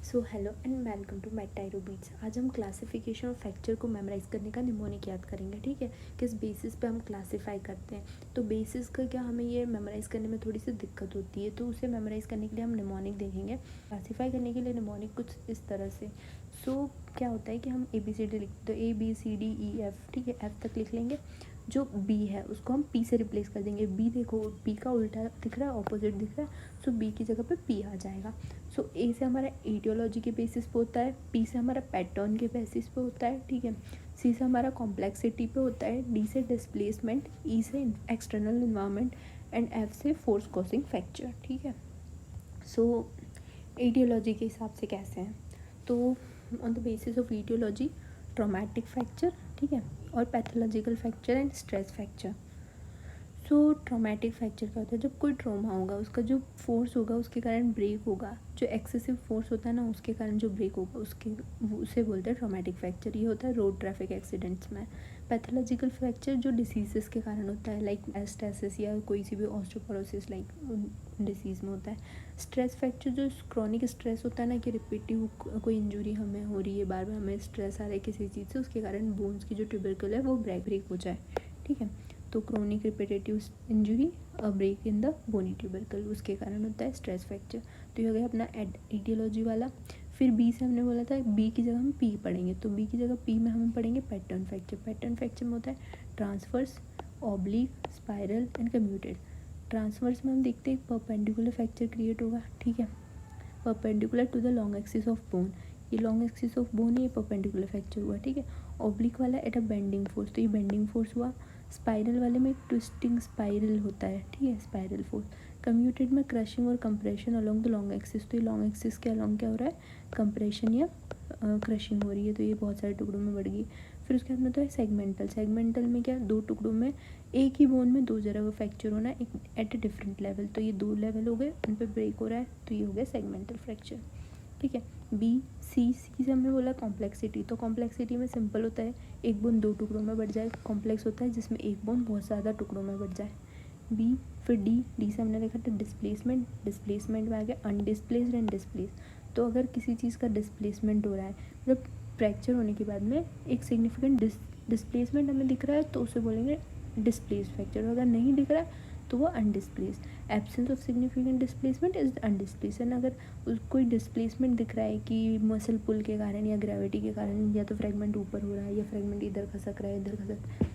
So hello and welcome to मेटाइरो beats. आज हम क्लासिफिकेशन ऑफ फ्रैक्चर को मेमोराइज करने का निमोनिक याद करेंगे। ठीक है, किस बेसिस पे हम क्लासीफाई करते हैं। तो बेसिस का क्या हमें ये मेमोराइज करने में थोड़ी सी दिक्कत होती है, तो उसे मेमोराइज करने के लिए हम निमोनिक देखेंगे। क्लासीफाई करने के लिए निमोनिक कुछ इस तरह से। क्या होता है कि हम ABCD लिखते, तो ABCDEF, ठीक है, F तक लिख लेंगे। जो B है उसको हम P से रिप्लेस कर देंगे। B देखो, P का उल्टा दिख रहा है, ऑपोजिट दिख रहा है, सो B की जगह पे P आ जाएगा। A से हमारा एटियोलॉजी के बेसिस पे होता है, P से हमारा पैटर्न के बेसिस पे होता है, ठीक है। C से हमारा कॉम्प्लेक्सिटी पे होता है, D से डिस्प्लेसमेंट, E से एक्सटर्नल इन्वायरमेंट एंड F से फोर्स कॉजिंग फ्रैक्चर, ठीक है। एटियोलॉजी के हिसाब से कैसे हैं, तो on the basis of aetiology traumatic fracture, ठीक है, और pathological fracture and stress fracture. Traumatic fracture क्या होता है, जब कोई ट्रॉमा होगा उसका जो फोर्स होगा उसके कारण ब्रेक होगा, जो एक्सेसिव फोर्स होता है ना उसके कारण जो ब्रेक होगा उसे बोलते हैं ट्रॉमेटिक फ्रैक्चर। ये होता है रोड ट्रैफिक एक्सीडेंट्स में। पैथोलॉजिकल फ्रैक्चर जो डिसीजेस के कारण होता है, लाइक एस्टेसिस या कोई सी भी ऑस्टियोपोरोसिस लाइक डिसीज़ में होता है। स्ट्रेस फ्रैक्चर जो क्रॉनिक स्ट्रेस होता है ना, कि रिपीटिव कोई इंजरी हमें हो रही है, बार बार हमें स्ट्रेस आ रहा है किसी चीज़ से, उसके कारण बोन्स की जो ट्यूबरकल है वो ब्रेक हो जाए, ठीक है। तो chronic repetitive injury, break in the bony tubercle, उसके कारण होता है स्ट्रेस फ्रैक्चर। तो ये हो गया अपना एटियोलॉजी वाला। फिर बी से हमने बोला था बी की जगह हम पी पढ़ेंगे, तो बी की जगह पी में हम पढ़ेंगे पैटर्न फ्रैक्चर। पैटर्न फ्रैक्चर में होता है transverse, oblique, spiral and commuted. Transverse में हम देखते हैं परपेंडिकुलर फ्रैक्चर क्रिएट होगा, ठीक है, perpendicular to the long axis of bone. ये लॉन्ग एक्सिस ऑफ बोन है, ये परपेंडिकुलर फ्रैक्चर हुआ, ठीक है। ऑब्लिक वाला एट अ बेंडिंग फोर्स, तो ये बेंडिंग फोर्स हुआ। स्पाइरल वाले में ट्विस्टिंग स्पाइरल होता है, ठीक है, स्पाइरल फोर्स। कम्यूटेड में क्रशिंग और compression along the long axis, तो ये लॉन्ग एक्सिस के अलोंग क्या हो रहा है, कंप्रेशन या क्रशिंग हो रही है, तो ये बहुत सारे टुकड़ों में बढ़ गई। फिर उसके बाद में तो है सेगमेंटल। सेगमेंटल में क्या, दो टुकड़ों में एक ही बोन में दो जगह फ्रैक्चर होना है एट अ डिफरेंट लेवल, तो ये दो लेवल हो गए, उन पर ब्रेक हो रहा है, तो ये हो गया सेगमेंटल फ्रैक्चर, ठीक है। सी से हमने बोला कॉम्प्लेक्सिटी, तो कॉम्प्लेक्सिटी में सिंपल होता है एक बोन दो टुकड़ों में बढ़ जाए। कॉम्प्लेक्स होता है जिसमें एक बोन बहुत ज़्यादा टुकड़ों में बढ़ जाए। बी। फिर डी से हमने देखा था डिस्प्लेसमेंट। डिस्प्लेसमेंट में आ गया अनडिस्प्लेस्ड एंड डिस्प्लेस। तो अगर किसी चीज़ का डिस्प्लेसमेंट हो रहा है, मतलब फ्रैक्चर होने के बाद में एक सिग्निफिकेंट डिस्प्लेसमेंट हमें दिख रहा है, तो उसे बोलेंगे डिस्प्लेस फ्रैक्चर। अगर नहीं दिख रहा है तो वो undisplaced. Absence of significant displacement is undisplaced. And अगर कोई डिस्प्लेसमेंट दिख रहा है कि मसल पुल के कारण या ग्रेविटी के कारण, या तो फ्रेगमेंट ऊपर हो रहा है या फ्रेगमेंट इधर खसक रहा है, इधर खसक,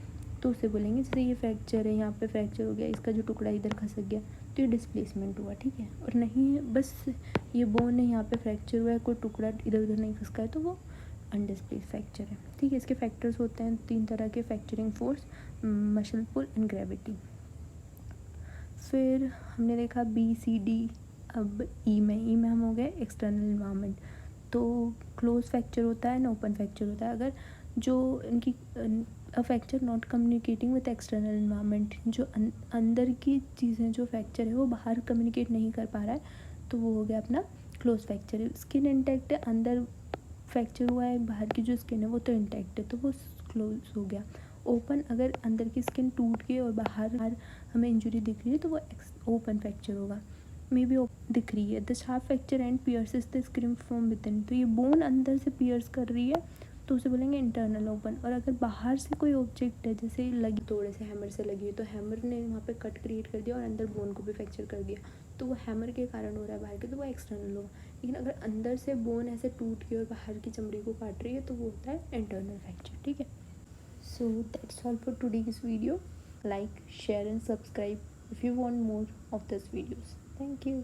तो उसे बोलेंगे जैसे ये फ्रैक्चर है, यहाँ पे फ्रैक्चर हो गया, इसका जो टुकड़ा इधर खसक गया, तो ये डिस्प्लेसमेंट हुआ, ठीक है। और नहीं बस ये बोन है, यहाँ पे फ्रैक्चर हुआ है, कोई टुकड़ा इधर उधर नहीं खसका है, तो वो अनडिस्प्लेस फ्रैक्चर है, ठीक है। इसके फैक्टर्स होते हैं तीन तरह के, fracturing force, muscle pull and gravity. फिर हमने देखा BCD। अब ई में हम हो गए एक्सटर्नल इन्वायरमेंट। तो क्लोज फ्रैक्चर होता है ना, ओपन फ्रैक्चर होता है। अगर जो इनकी fracture not communicating with external environment, जो अंदर की चीज़ें, जो फ्रैक्चर है वो बाहर कम्युनिकेट नहीं कर पा रहा है, तो वो हो गया अपना क्लोज फ्रैक्चर। स्किन इंटैक्ट है, अंदर फ्रैक्चर हुआ है, बाहर की जो स्किन है वो तो इंटैक्ट है, तो वो क्लोज हो गया। ओपन, अगर अंदर की स्किन टूट के और बाहर हमें इंजरी दिख रही है, तो वो ओपन फ्रैक्चर होगा। मे बी दिख रही है। The sharp fracture and pierces the skin from within, तो ये बोन अंदर से पियर्स कर रही है, तो उसे बोलेंगे इंटरनल ओपन। और अगर बाहर से कोई ऑब्जेक्ट है, जैसे लगी थोड़े से हैमर से लगी है, तो हैमर ने वहाँ पे कट क्रिएट कर दिया और अंदर बोन को भी फ्रैक्चर कर दिया, तो वो हैमर के कारण हो रहा है बाहर के, तो वो एक्सटर्नल होगा। लेकिन अगर अंदर से बोन ऐसे टूट के और बाहर की चमड़ी को काट रही है, तो वो होता है इंटरनल फ्रैक्चर, ठीक है। So that's all for today's video. Like, share and subscribe if you want more of these videos. Thank you.